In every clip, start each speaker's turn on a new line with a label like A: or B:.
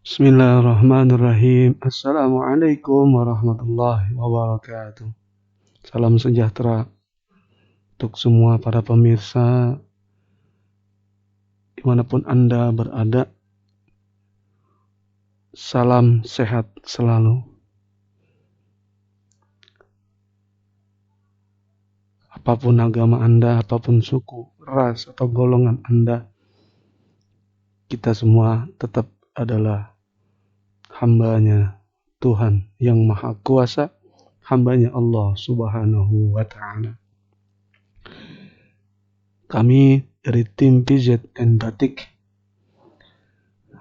A: Bismillahirrahmanirrahim. Assalamualaikum warahmatullahi wabarakatuh. Salam sejahtera untuk semua para pemirsa dimanapun Anda berada. Salam sehat selalu. Apapun agama Anda, apapun suku, ras, atau golongan Anda, kita semua tetap adalah hambanya Tuhan yang Maha Kuasa, hambanya Allah Subhanahu wa Ta'ala. Kami dari tim PZ and Batik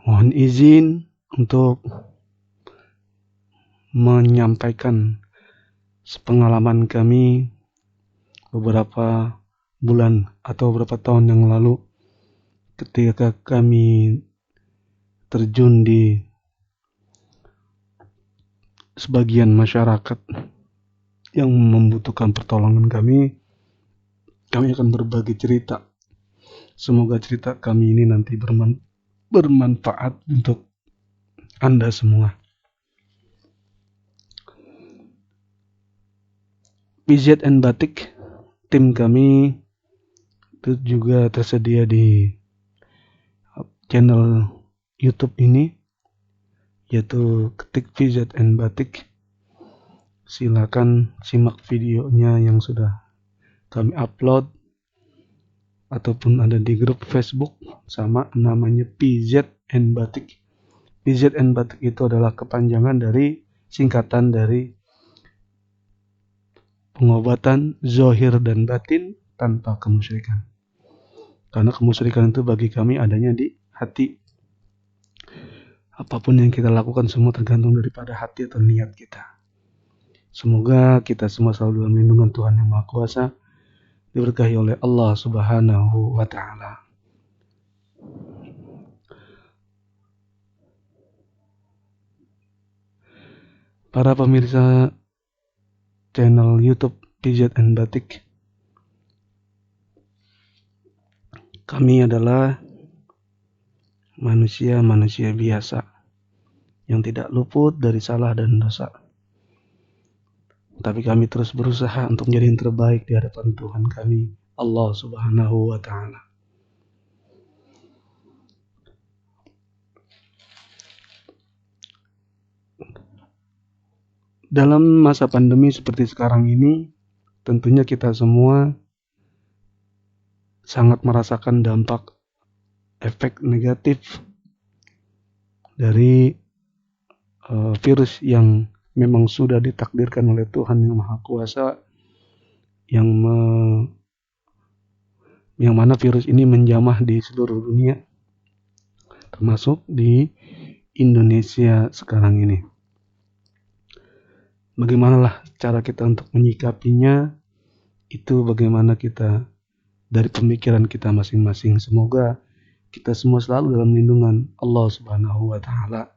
A: mohon izin untuk menyampaikan sepengalaman kami beberapa bulan atau beberapa tahun yang lalu ketika kami terjun di sebagian masyarakat yang membutuhkan pertolongan kami akan berbagi cerita. Semoga cerita kami ini nanti bermanfaat untuk Anda semua. PZ and Batik, tim kami itu juga tersedia di channel YouTube ini, yaitu ketik PZ and Batik. Silakan simak videonya yang sudah kami upload, ataupun ada di grup Facebook sama namanya PZ and Batik. PZ and Batik itu adalah kepanjangan dari singkatan dari pengobatan zahir dan batin tanpa kemusyrikan. Karena kemusyrikan itu bagi kami adanya di hati. Apapun yang kita lakukan semua tergantung daripada hati atau niat kita. Semoga kita semua selalu dalam lindungan Tuhan yang Maha Kuasa, diberkahi oleh Allah Subhanahu wa Ta'ala. Para pemirsa channel YouTube PZ and Batik, kami adalah manusia biasa yang tidak luput dari salah dan dosa. Tapi kami terus berusaha untuk menjadi yang terbaik di hadapan Tuhan kami, Allah Subhanahu wa Ta'ala. Dalam masa pandemi seperti sekarang ini, tentunya kita semua sangat merasakan dampak efek negatif dari virus yang memang sudah ditakdirkan oleh Tuhan yang Maha Kuasa, yang mana virus ini menjamah di seluruh dunia, termasuk di Indonesia sekarang ini. Bagaimanalah cara kita untuk menyikapinya, itu bagaimana kita dari pemikiran kita masing-masing. Semoga kita semua selalu dalam lindungan Allah Subhanahu wa Ta'ala.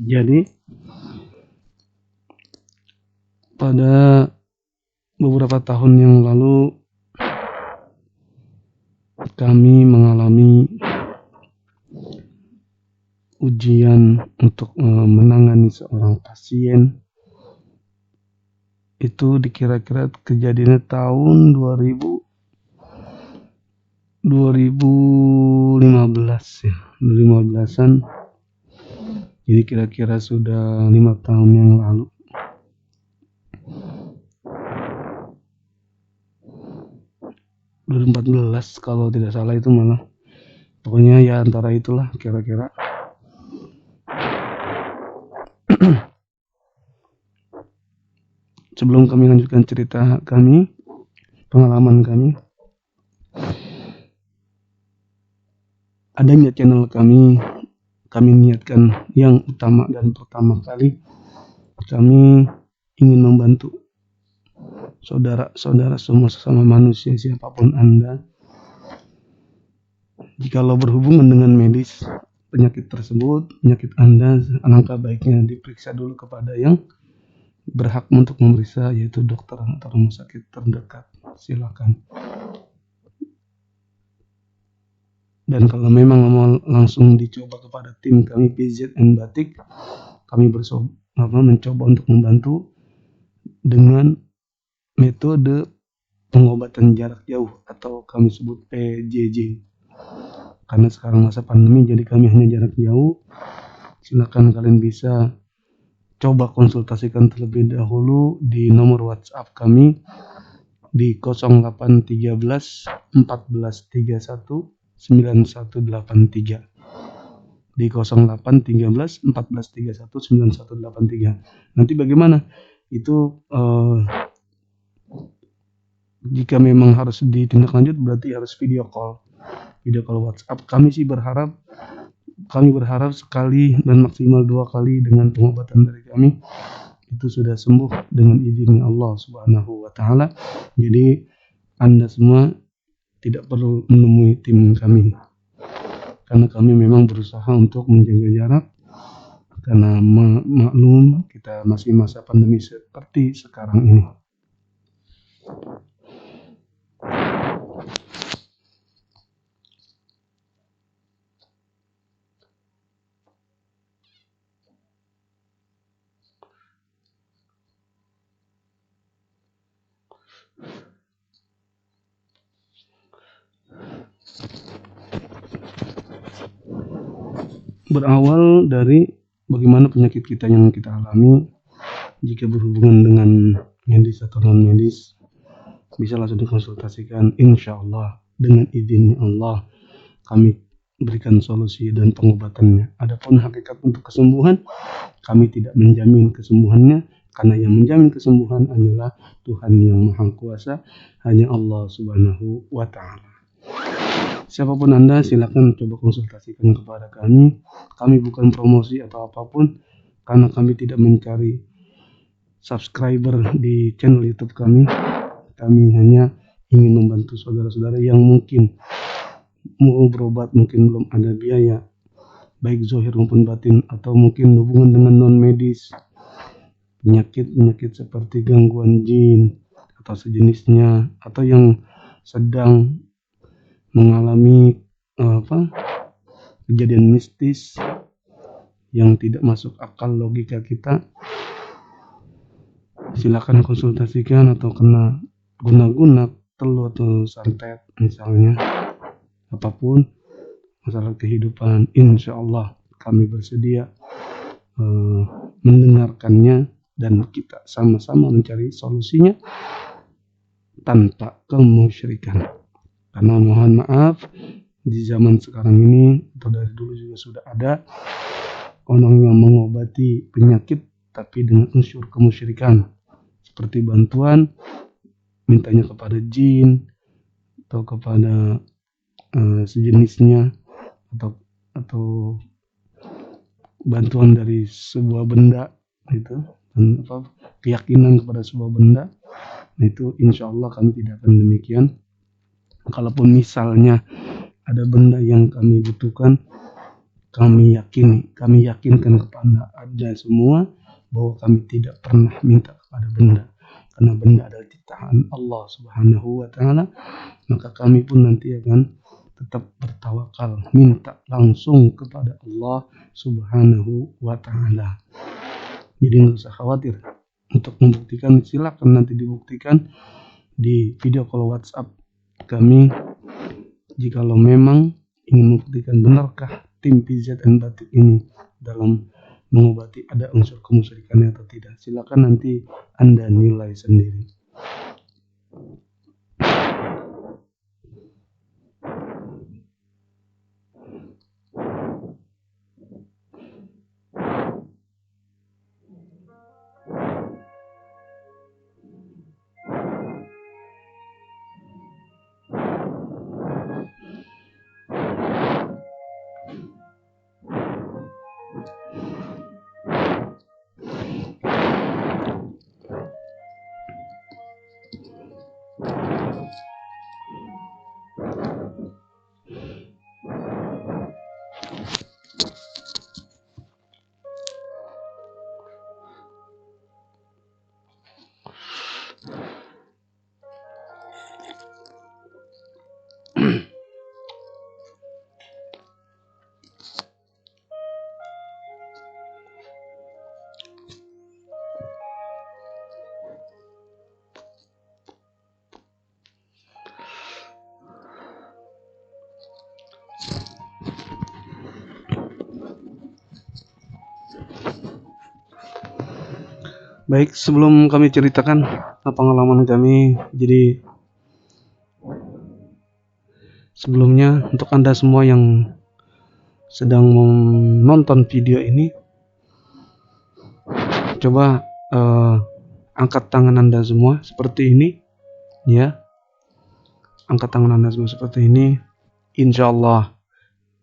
A: Jadi pada beberapa tahun yang lalu kami mengalami ujian untuk menangani seorang pasien. Itu dikira-kira kejadiannya tahun 2015 ya, 2015-an. Jadi kira-kira sudah 5 tahun yang lalu. Udah 2014 kalau tidak salah, itu malah. Pokoknya ya antara itulah kira-kira. Sebelum kami lanjutkan cerita kami, pengalaman kami, adanya channel kami niatkan yang utama dan pertama kali kami ingin membantu saudara-saudara semua sesama manusia, siapapun Anda, jikalau berhubungan dengan medis penyakit tersebut, penyakit Anda, alangkah baiknya diperiksa dulu kepada yang berhak untuk memeriksa, yaitu dokter atau rumah sakit terdekat. Silakan. Dan kalau memang mau langsung dicoba kepada tim kami PZN Batik, kami mencoba untuk membantu dengan metode pengobatan jarak jauh atau kami sebut PJJ. Karena sekarang masa pandemi, jadi kami hanya jarak jauh. Silakan kalian bisa coba konsultasikan terlebih dahulu di nomor WhatsApp kami di 0813 1431 9183. Di 0813 1431 9183. Nanti bagaimana? Itu jika memang harus ditindaklanjut berarti harus video call WhatsApp. Kami berharap sekali dan maksimal 2 kali dengan pengobatan dari kami itu sudah sembuh dengan izinnya Allah Subhanahu wa taala. Jadi Anda semua tidak perlu menemui tim kami, karena kami memang berusaha untuk menjaga jarak, karena maklum kita masih masa pandemi seperti sekarang ini. Berawal dari bagaimana penyakit kita yang kita alami, jika berhubungan dengan medis atau non medis bisa langsung dikonsultasikan. Insya Allah dengan izinnya Allah kami berikan solusi dan pengobatannya. Adapun hakikat untuk kesembuhan, kami tidak menjamin kesembuhannya, karena yang menjamin kesembuhan adalah Tuhan yang Maha Kuasa, hanya Allah Subhanahu wa taala. Siapapun Anda, silakan coba konsultasikan kepada kami. Kami bukan promosi atau apapun, karena kami tidak mencari subscriber di channel YouTube kami. Kami hanya ingin membantu saudara-saudara yang mungkin mau berobat, mungkin belum ada biaya, baik zahir maupun batin, atau mungkin hubungan dengan non medis, penyakit seperti gangguan jin atau sejenisnya, atau yang sedang mengalami kejadian mistis yang tidak masuk akal logika kita. Silakan konsultasikan, atau kena guna-guna telur atau santet misalnya, apapun masalah kehidupan, insya Allah kami bersedia mendengarkannya dan kita sama-sama mencari solusinya tanpa kemusyrikan. Karena mohon maaf, di zaman sekarang ini atau dari dulu juga sudah ada orang yang mengobati penyakit tapi dengan unsur kemusyrikan, seperti bantuan mintanya kepada jin atau kepada sejenisnya, atau bantuan dari sebuah benda itu, keyakinan kepada sebuah benda. Itu insya Allah kami tidak akan demikian. Kalaupun misalnya ada benda yang kami butuhkan, kami yakinkan kepada Anda semua bahwa kami tidak pernah minta kepada benda, karena benda adalah ciptaan Allah Subhanahu wa taala. Maka kami pun nanti akan tetap bertawakal, minta langsung kepada Allah Subhanahu wa taala. Jadi nggak usah khawatir untuk membuktikan. Silakan nanti dibuktikan di video call WhatsApp kami, jikalau memang ingin membuktikan benarkah tim PZN Batik ini dalam mengobati ada unsur kemusyrikannya atau tidak. Silakan nanti Anda nilai sendiri. Baik, sebelum kami ceritakan pengalaman kami, jadi sebelumnya untuk Anda semua yang sedang menonton video ini, coba angkat tangan Anda semua seperti ini, ya. Angkat tangan Anda semua seperti ini. Insya Allah,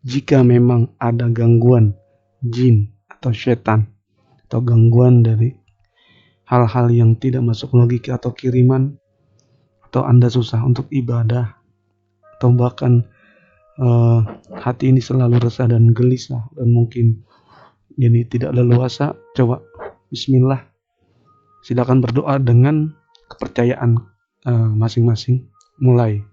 A: jika memang ada gangguan jin atau setan atau gangguan dari hal-hal yang tidak masuk logika atau kiriman, atau Anda susah untuk ibadah, atau bahkan hati ini selalu resah dan gelisah dan mungkin jadi tidak leluasa, coba bismillah, silakan berdoa dengan kepercayaan masing-masing. Mulai.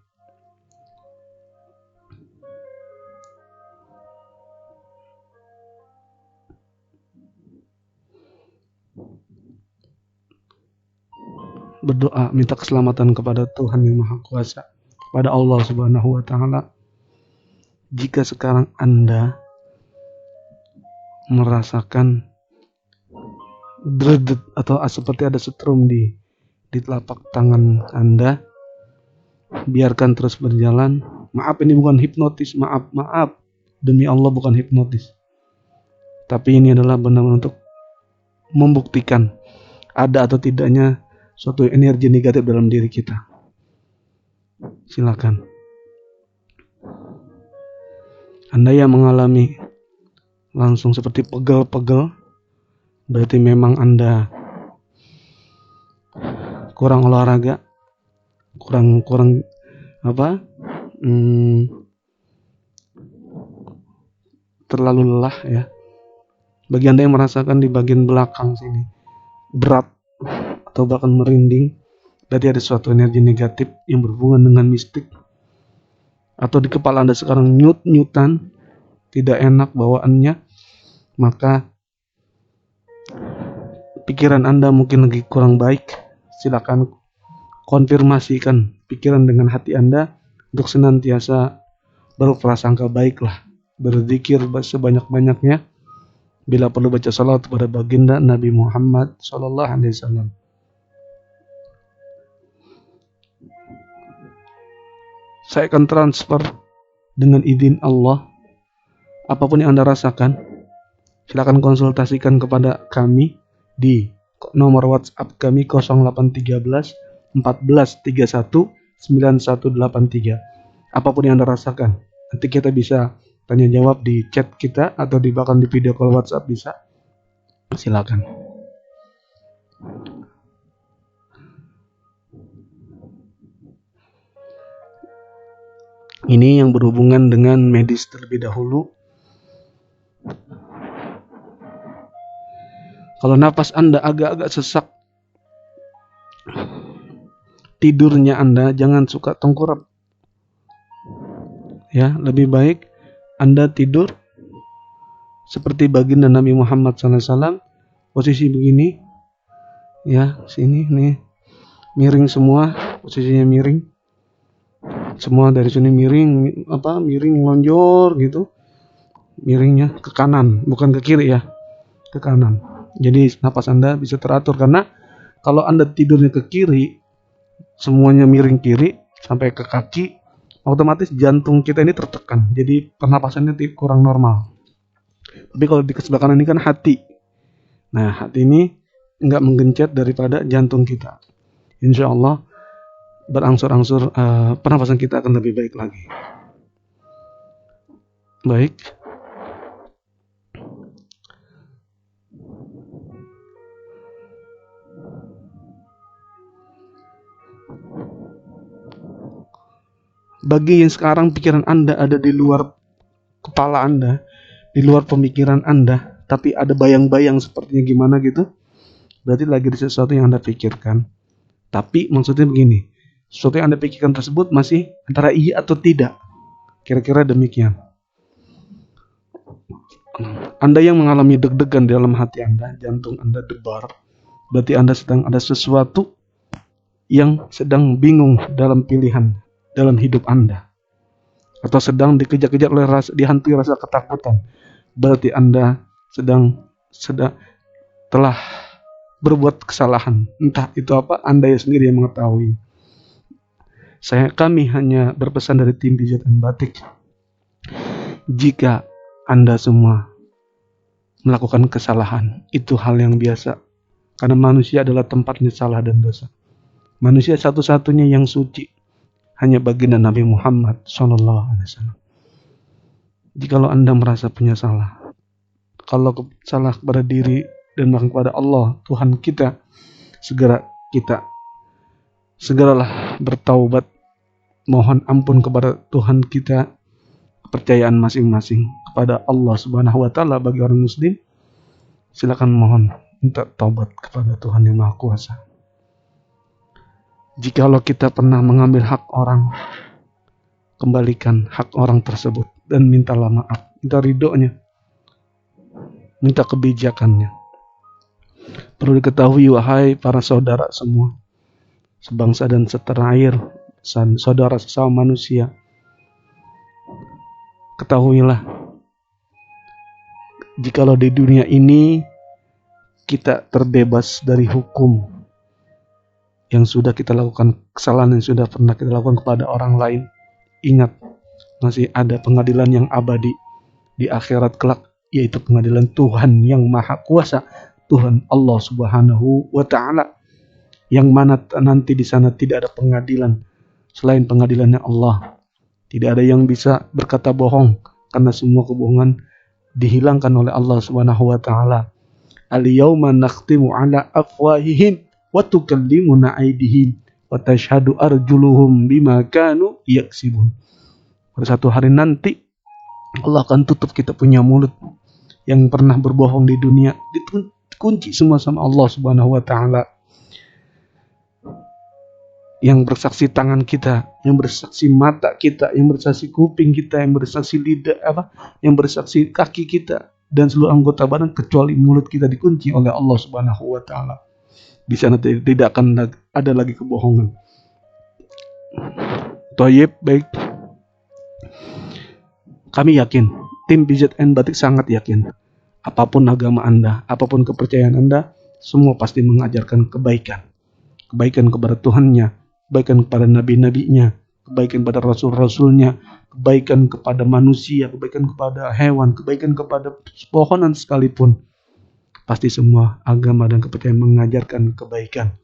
A: Berdoa minta keselamatan kepada Tuhan yang Maha Kuasa, kepada Allah Subhanahu wa taala. Jika sekarang Anda merasakan dredet atau seperti ada setrum di telapak tangan Anda, biarkan terus berjalan. Maaf, ini bukan hipnotis, maaf demi Allah, bukan hipnotis, tapi ini adalah benar-benar untuk membuktikan ada atau tidaknya suatu energi negatif dalam diri kita. Silakan. Anda yang mengalami langsung seperti pegel-pegel, berarti memang Anda kurang olahraga, kurang terlalu lelah, ya. Bagi Anda yang merasakan di bagian belakang sini berat atau bahkan merinding, berarti ada suatu energi negatif yang berhubungan dengan mistik. Atau di kepala Anda sekarang nyut-nyutan, tidak enak bawaannya, maka pikiran Anda mungkin lagi kurang baik. Silakan konfirmasikan pikiran dengan hati Anda untuk senantiasa berprasangka baiklah, berzikir sebanyak-banyaknya, bila perlu baca salawat kepada baginda Nabi Muhammad sallallahu alaihi wasallam. Saya akan transfer dengan izin Allah. Apapun yang Anda rasakan, silakan konsultasikan kepada kami di nomor WhatsApp kami 0813 14 31 9183. Apapun yang Anda rasakan, nanti kita bisa tanya jawab di chat kita atau bahkan di video call WhatsApp bisa. Silakan. Ini yang berhubungan dengan medis terlebih dahulu. Kalau napas Anda agak-agak sesak, tidurnya Anda jangan suka tengkurap. Ya, lebih baik Anda tidur seperti baginda Nabi Muhammad SAW, posisi begini, ya, sini nih, miring semua, posisinya miring, semua dari sini miring, miring lonjor gitu, miringnya ke kanan, bukan ke kiri ya, ke kanan. Jadi napas Anda bisa teratur, karena kalau Anda tidurnya ke kiri, semuanya miring kiri sampai ke kaki, otomatis jantung kita ini tertekan, jadi pernapasannya kurang normal. Tapi kalau di sebelah kanan ini kan hati, nah hati ini nggak menggencet daripada jantung kita. Insya Allah berangsur-angsur pernapasan kita akan lebih baik lagi. Baik. Bagi yang sekarang pikiran Anda ada di luar kepala Anda, di luar pemikiran Anda, tapi ada bayang-bayang sepertinya gimana gitu, berarti lagi di sesuatu yang Anda pikirkan. Tapi maksudnya begini, sesuatu yang Anda pikirkan tersebut masih antara iya atau tidak. Kira-kira demikian. Anda yang mengalami deg-degan di dalam hati Anda, jantung Anda debar, berarti Anda sedang ada sesuatu yang sedang bingung dalam pilihan dalam hidup Anda, atau sedang dikejar-kejar oleh dihantui rasa ketakutan, berarti Anda telah berbuat kesalahan, entah itu apa, Anda sendiri yang mengetahui. Kami hanya berpesan dari tim Pijat and Batik, jika Anda semua melakukan kesalahan, itu hal yang biasa, karena manusia adalah tempatnya salah dan dosa. Manusia satu-satunya yang suci hanya baginda Nabi Muhammad SAW. Jikalau Anda merasa punya salah, kalau salah kepada diri dan bahkan kepada Allah Tuhan kita, segeralah bertaubat, mohon ampun kepada Tuhan kita, kepercayaan masing-masing kepada Allah Subhanahu wa taala. Bagi orang muslim, silakan mohon minta taubat kepada Tuhan yang Maha Kuasa. Jikalau kita pernah mengambil hak orang, kembalikan hak orang tersebut dan mintalah maaf, minta ridhonya, minta kebijakannya. Perlu diketahui, wahai para saudara semua, sebangsa dan setanah air, saudara sesama manusia, ketahuilah, jikalau di dunia ini kita terbebas dari hukum yang sudah kita lakukan, kesalahan yang sudah pernah kita lakukan kepada orang lain, ingat, masih ada pengadilan yang abadi di akhirat kelak, yaitu pengadilan Tuhan yang Maha Kuasa, Tuhan Allah Subhanahu wa taala, yang mana nanti di sana tidak ada pengadilan selain pengadilannya Allah. Tidak ada yang bisa berkata bohong, karena semua kebohongan dihilangkan oleh Allah Subhanahu wa taala. Al-yauma nakhtimu ala afwahihim wa tukallimuna aydihim wa tashhadu arjuluhum bima kanu yaksibun. Pada satu hari nanti Allah akan tutup kita punya mulut yang pernah berbohong di dunia, dikunci semua sama Allah Subhanahu wa taala. Yang bersaksi tangan kita, yang bersaksi mata kita, yang bersaksi kuping kita, yang bersaksi lidah yang bersaksi kaki kita dan seluruh anggota badan, kecuali mulut kita dikunci oleh Allah Subhanahu wa taala. Di sana tidak akan ada lagi kebohongan. Thayyib, baik. Kami yakin, tim Pijat and Batik sangat yakin, apapun agama Anda, apapun kepercayaan Anda, semua pasti mengajarkan kebaikan. Kebaikan kepada Tuhannya, kebaikan kepada nabi-nabinya, kebaikan kepada rasul-rasulnya, kebaikan kepada manusia, kebaikan kepada hewan, kebaikan kepada pohonan sekalipun. Pasti semua agama dan kepercayaan mengajarkan kebaikan.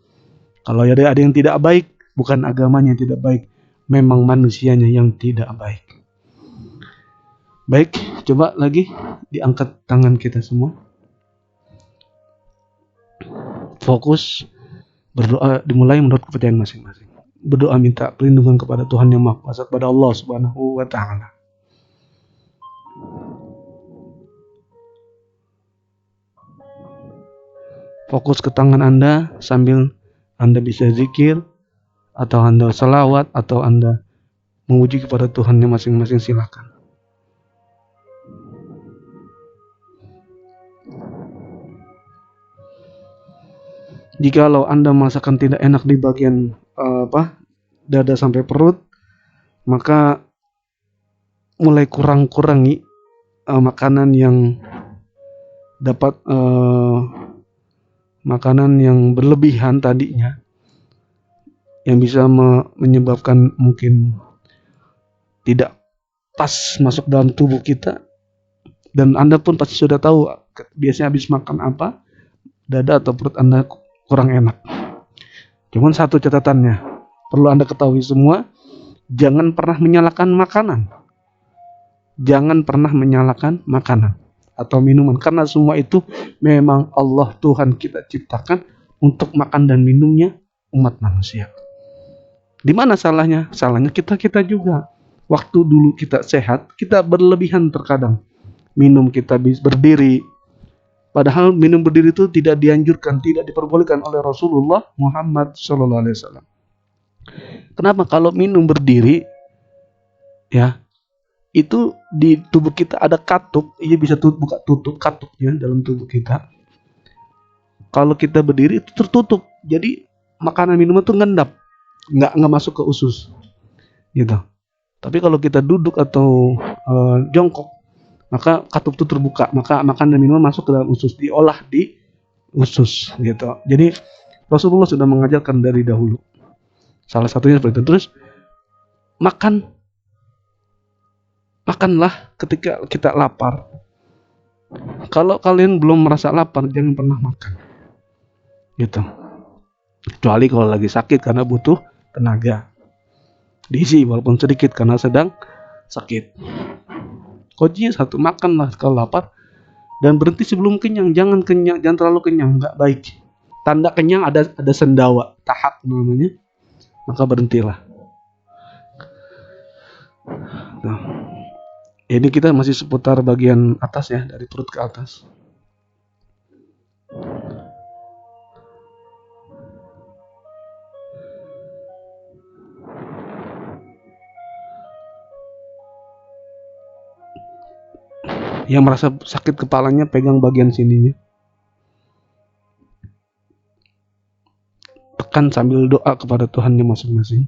A: Kalau ada yang tidak baik, bukan agamanya yang tidak baik, memang manusianya yang tidak baik. Baik, coba lagi diangkat tangan kita semua. Fokus, berdoa dimulai menurut kepercayaan masing-masing. Berdoa minta perlindungan kepada Tuhan yang Maha Kuasa, kepada Allah Subhanahu wa taala. Fokus ke tangan Anda sambil Anda bisa zikir, atau Anda salawat, atau Anda memuji kepada Tuhan yang masing-masing, silakan. Jikalau Anda merasakan tidak enak di bagian dada sampai perut, maka mulai kurangi makanan yang dapat makanan yang berlebihan tadinya, yang bisa menyebabkan mungkin tidak pas masuk dalam tubuh kita. Dan Anda pun pasti sudah tahu biasanya habis makan apa, dada atau perut Anda kurang enak. Cuman satu catatannya, perlu Anda ketahui semua, jangan pernah menyalahkan makanan. Jangan pernah menyalahkan makanan atau minuman, karena semua itu memang Allah Tuhan kita ciptakan untuk makan dan minumnya umat manusia. Di mana salahnya? Salahnya kita juga. Waktu dulu kita sehat, kita berlebihan terkadang. Minum kita berdiri. Padahal minum berdiri itu tidak dianjurkan, tidak diperbolehkan oleh Rasulullah Muhammad SAW. Kenapa? Kalau minum berdiri, ya, itu di tubuh kita ada katup, ia bisa buka tutup katupnya dalam tubuh kita. Kalau kita berdiri itu tertutup, jadi makanan minuman itu ngendap, nggak masuk ke usus, gitu. Tapi kalau kita duduk atau jongkok, maka katup itu terbuka, maka makan dan minuman masuk ke dalam usus, diolah di usus gitu. Jadi Rasulullah sudah mengajarkan dari dahulu. Salah satunya seperti itu. Terus makanlah ketika kita lapar. Kalau kalian belum merasa lapar, jangan pernah makan. Gitu. Kecuali kalau lagi sakit karena butuh tenaga. Diisi walaupun sedikit karena sedang sakit. Kuncinya satu, makanlah kalau lapar dan berhenti sebelum kenyang. Jangan terlalu kenyang, nggak baik. Tanda kenyang ada sendawa, tahap namanya. Maka berhentilah. Nah, ini kita masih seputar bagian atas ya, dari perut ke atas. Yang merasa sakit kepalanya pegang bagian sininya. Tekan sambil doa kepada Tuhannya masing-masing.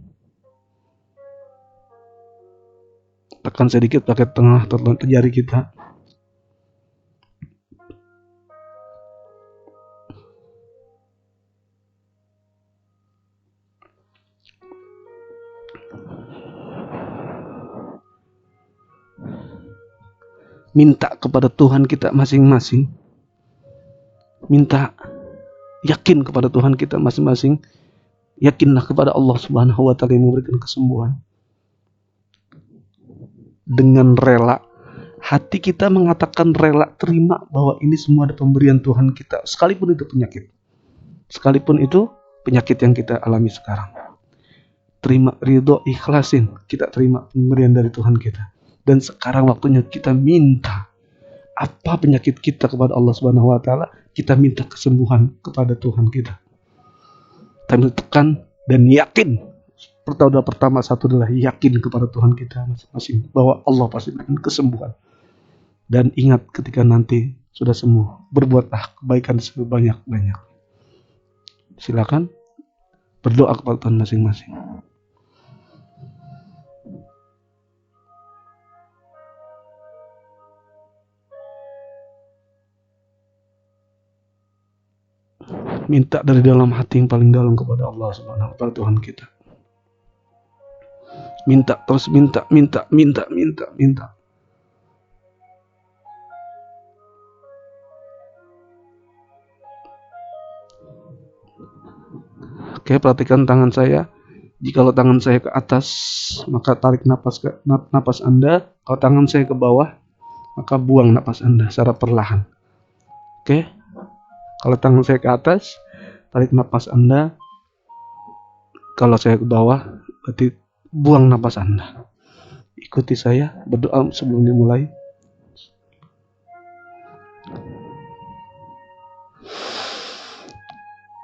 A: Tekan sedikit pakai tengah jari kita. Minta kepada Tuhan kita masing-masing. Minta, yakin kepada Tuhan kita masing-masing. Yakinlah kepada Allah Subhanahu wa Ta'ala yang memberikan kesembuhan. Dengan rela, hati kita mengatakan rela terima bahwa ini semua ada pemberian Tuhan kita, sekalipun itu penyakit. Sekalipun itu penyakit yang kita alami sekarang. Terima, ridho, ikhlasin. Kita terima pemberian dari Tuhan kita. Dan sekarang waktunya kita minta apa penyakit kita kepada Allah Subhanahu wa Ta'ala. Kita minta kesembuhan kepada Tuhan kita. Kita tekan dan yakin. Pertama satu adalah yakin kepada Tuhan kita masing-masing bahwa Allah pasti berikan kesembuhan. Dan ingat ketika nanti sudah sembuh, berbuatlah kebaikan sebanyak-banyak. Silakan berdoa kepada Tuhan masing-masing. Minta dari dalam hati yang paling dalam kepada Allah Subhanahu wa Ta'ala, Tuhan kita. Minta, terus minta. Oke, perhatikan tangan saya. Jikalau tangan saya ke atas, maka tarik napas Anda. Kalau tangan saya ke bawah, maka buang napas Anda secara perlahan. Oke. Kalau tangan saya ke atas, tarik napas Anda. Kalau saya ke bawah, berarti buang napas Anda. Ikuti saya, berdoa sebelum dimulai.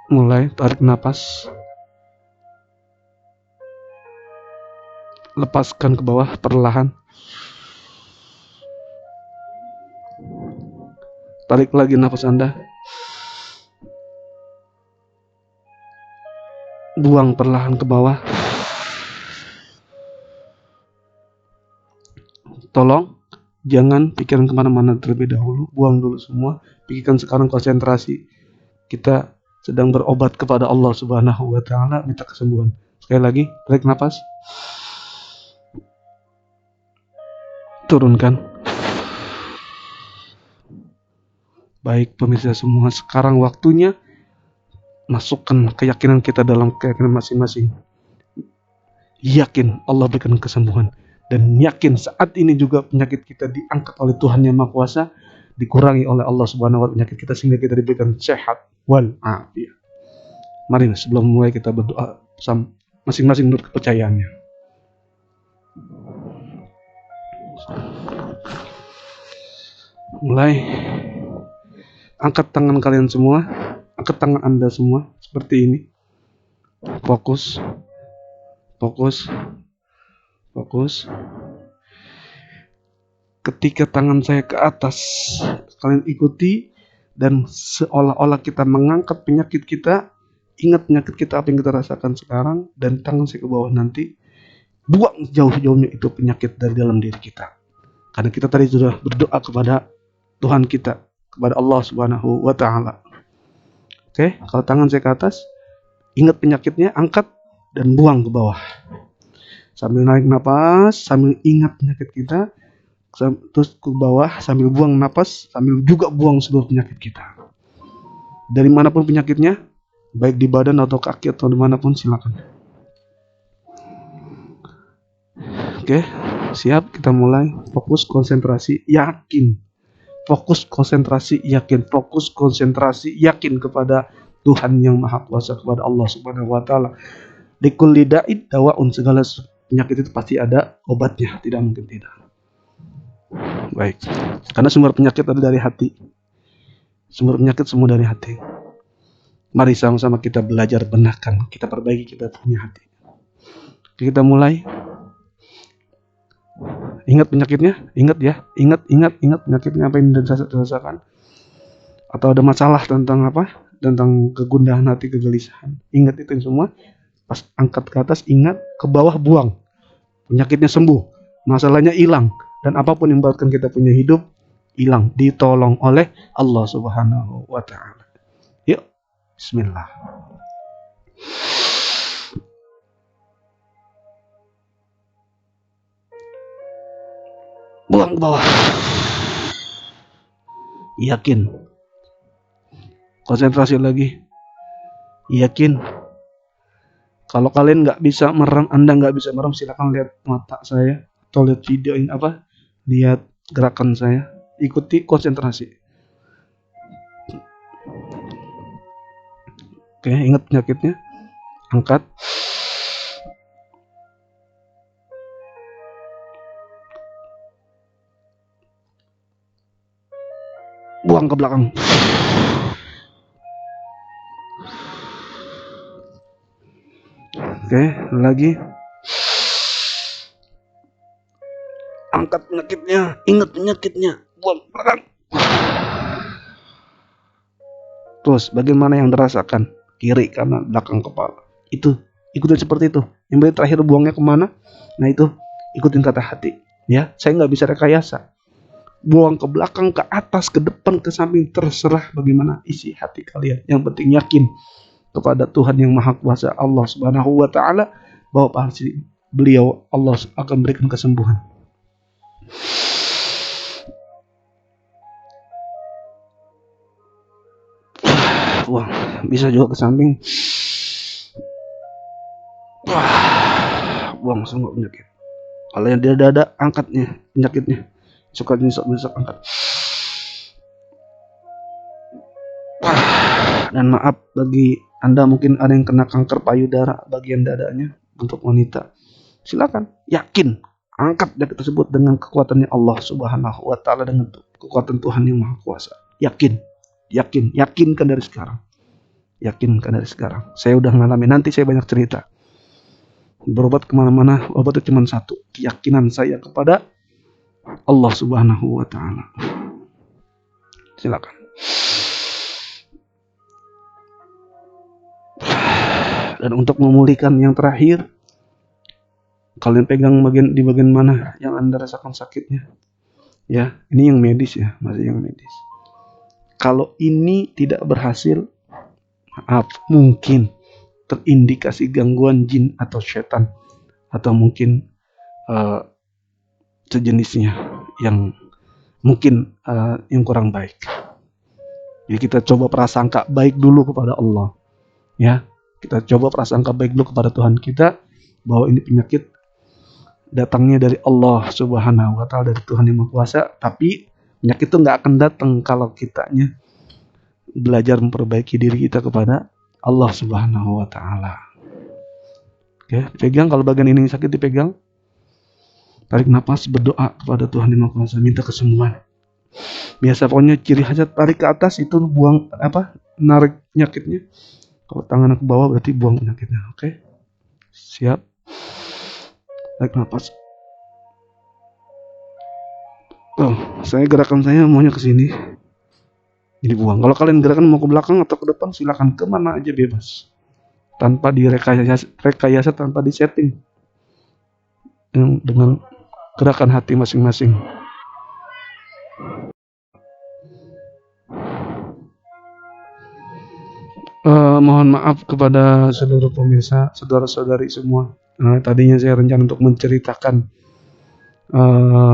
A: Mulai, tarik napas. Lepaskan ke bawah perlahan. Tarik lagi napas Anda. Buang perlahan ke bawah. Tolong jangan pikiran kemana-mana terlebih dahulu. Buang dulu semua. Pikirkan sekarang konsentrasi. Kita sedang berobat kepada Allah Subhanahu wa Ta'ala, minta kesembuhan. Sekali lagi, tarik napas. Turunkan. Baik pemirsa semua, sekarang waktunya masukkan keyakinan kita dalam keyakinan masing-masing. Yakin Allah berikan kesembuhan. Dan yakin saat ini juga penyakit kita diangkat oleh Tuhan Yang Maha Kuasa. Dikurangi oleh Allah Subhanahu wa Ta'ala penyakit kita sehingga kita diberikan sehat wal afiyah. Mari sebelum mulai kita berdoa masing-masing menurut kepercayaannya. Mulai. Angkat tangan kalian semua. Angkat tangan Anda semua seperti ini. Fokus. Ketika tangan saya ke atas, kalian ikuti dan seolah-olah kita mengangkat penyakit kita. Ingat penyakit kita apa yang kita rasakan sekarang, dan tangan saya ke bawah nanti. Buang jauh-jauhnya itu penyakit dari dalam diri kita. Karena kita tadi sudah berdoa kepada Tuhan kita, kepada Allah Subhanahu wa Ta'ala. Oke, kalau tangan saya ke atas, ingat penyakitnya, angkat dan buang ke bawah. Sambil narik napas, sambil ingat penyakit kita, terus ke bawah sambil buang napas, sambil juga buang seluruh penyakit kita. Dari manapun penyakitnya, baik di badan atau kaki atau dimanapun, silakan. Oke, siap, kita mulai. Fokus, konsentrasi, yakin. Fokus, konsentrasi, yakin. Fokus, konsentrasi, yakin kepada Tuhan yang Maha Kuasa, kepada Allah Subhanahu wa Ta'ala. Likulli da'id dawaun, segala penyakit itu pasti ada obatnya, tidak mungkin tidak. Baik, karena sumber penyakit ada dari hati. Sumber penyakit semua dari hati. Mari sama-sama kita belajar benarkan, kita perbaiki kita punya hati. Kita mulai. Ingat penyakitnya, ingat ya, ingat penyakitnya apa yang dirasakan. Atau ada masalah tentang apa? Tentang kegundahan hati, kegelisahan. Ingat itu semua. Pas angkat ke atas, ingat, ke bawah buang. Penyakitnya sembuh, masalahnya hilang, dan apapun yang membuatkan kita punya hidup hilang, ditolong oleh Allah Subhanahu wa Ta'ala. Yuk, bismillah. Buang ke bawah. Yakin. Konsentrasi lagi. Yakin. Kalau kalian nggak bisa merem, Anda nggak bisa merem, silakan lihat mata saya atau lihat video ini apa, lihat gerakan saya, ikuti, konsentrasi. Oke, ingat penyakitnya, angkat, buang ke belakang. Oke, lagi. Angkat penyakitnya, ingat penyakitnya, buang ke belakang. Terus, bagaimana yang dirasakan? Kiri, kanan, belakang, kepala. Itu, ikutin seperti itu. Yang berarti terakhir buangnya kemana? Nah itu, ikutin kata hati. Ya, saya nggak bisa rekayasa. Buang ke belakang, ke atas, ke depan, ke samping, terserah bagaimana isi hati kalian. Yang penting yakin kepada Tuhan yang Maha Kuasa, Allah Subhanahu wa Ta'ala, bahwa pasti beliau, Allah akan berikan kesembuhan. Buang, bisa juga ke samping. Buang semua penyakit. Kalau yang di dada, angkatnya penyakitnya. Suka nyesek angkat. Dan maaf bagi Anda mungkin ada yang kena kanker payudara bagian dadanya, untuk wanita. Silakan, yakin, angkat penyakit tersebut dengan kekuatannya Allah Subhanahu wa Ta'ala, dengan kekuatan Tuhan yang Maha Kuasa. Yakinkan dari sekarang. Yakinkan dari sekarang. Saya udah ngalamin, nanti saya banyak cerita. Berobat kemana-mana, obatnya cuma satu, keyakinan saya kepada Allah Subhanahu wa Ta'ala. Silakan. Dan untuk memulihkan yang terakhir, kalian pegang di bagian mana yang Anda rasakan sakitnya. Ya, ini yang medis ya, masih yang medis. Kalau ini tidak berhasil, maaf, mungkin terindikasi gangguan jin atau setan, atau mungkin sejenisnya yang mungkin yang kurang baik. Jadi kita coba prasangka baik dulu kepada Allah. Ya, kita coba prasangka baik dulu kepada Tuhan kita, bahwa ini penyakit datangnya dari Allah Subhanahu wa Ta'ala, dari Tuhan yang Maha Kuasa. Tapi penyakit itu nggak akan datang kalau kitanya belajar memperbaiki diri kita kepada Allah Subhanahu wa Ta'ala. Oke, pegang, kalau bagian ini sakit dipegang. Tarik nafas, berdoa kepada Tuhan yang Maha Kuasa, minta kesembuhan. Biasa pokoknya ciri khasnya tarik ke atas itu buang narik penyakitnya. Kalau tangan ke bawah berarti buang penyakitnya. Oke, siap. Tarik nafas. Gerakan saya maunya ke sini. Jadi buang. Kalau kalian gerakan mau ke belakang atau ke depan, silakan, kemana aja bebas. Tanpa direkayasa, tanpa disetting. Dengan gerakan hati masing-masing. Mohon maaf kepada seluruh pemirsa, saudara-saudari semua. Tadinya saya rencana untuk menceritakan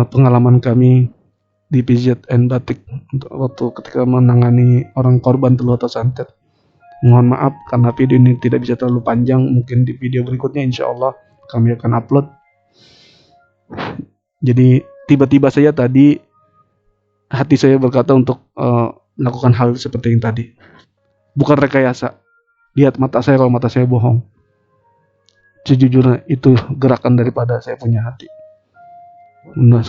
A: pengalaman kami di PZN Batik waktu ketika menangani orang korban teluh atau santet. Mohon maaf karena video ini tidak bisa terlalu panjang. Mungkin di video berikutnya insya Allah kami akan upload. Jadi tiba-tiba saja tadi hati saya berkata untuk melakukan hal seperti yang tadi. Bukan rekayasa. Lihat mata saya kalau mata saya bohong. Sejujurnya itu gerakan daripada saya punya hati. Nah,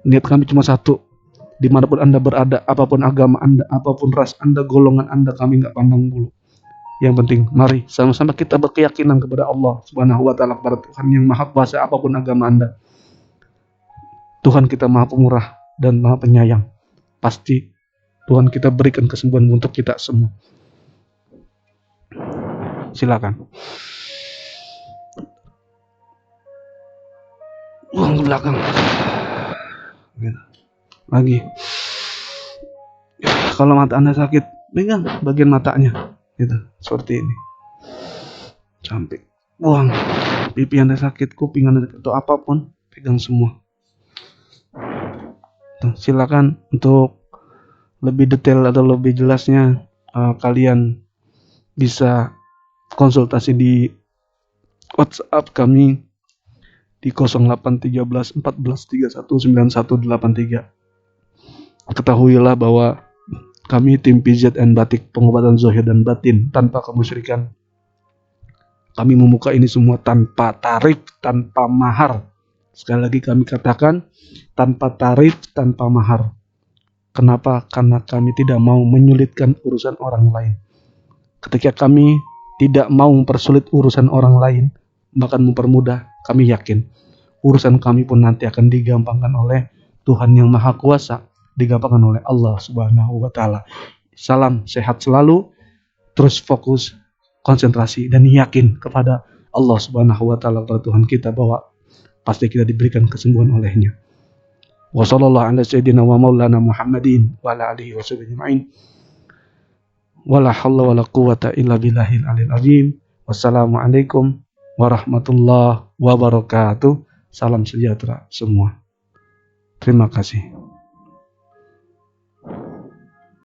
A: niat kami cuma satu. Dimanapun Anda berada, apapun agama Anda, apapun ras Anda, golongan Anda, kami nggak pandang bulu. Yang penting, mari sama-sama kita berkeyakinan kepada Allah Subhanahu wa Ta'ala, kepada Tuhan yang Maha Kuasa, apapun agama Anda. Tuhan kita Maha Pemurah dan Maha Penyayang. Pasti Tuhan kita berikan kesembuhan untuk kita semua. Silakan. Buang ke belakang. Lagi. Kalau mata Anda sakit, pegang bagian matanya. Gitu, seperti ini. Sampai buang. Pipi Anda sakit, kuping Anda sakit, atau apapun, pegang semua. Tuh, silakan untuk lebih detail atau lebih jelasnya kalian bisa konsultasi di WhatsApp kami di 0813 14 31 9183. Ketahuilah bahwa kami tim PZN Batik, pengobatan zahir dan batin tanpa kemusyrikan. Kami membuka ini semua tanpa tarif, tanpa mahar. Sekali lagi kami katakan, tanpa tarif, tanpa mahar. Kenapa? Karena kami tidak mau menyulitkan urusan orang lain. Ketika kami tidak mau mempersulit urusan orang lain, bahkan mempermudah, kami yakin urusan kami pun nanti akan digampangkan oleh Tuhan yang Maha Kuasa, digampangkan oleh Allah Subhanahu wa Ta'ala. Salam sehat selalu, terus fokus, konsentrasi, dan yakin kepada Allah Subhanahu wa Ta'ala, kepada Tuhan kita, bahwa pasti kita diberikan kesembuhan olehnya. Wa sallallahu ala sayyidina wa maulana Muhammadin wa ala alihi wa sahbihi ajma'in. Wala hawla wala quwwata illa billahil aliyil azim. Wassalamualaikum warahmatullahi wabarakatuh. Salam sejahtera semua. Terima kasih.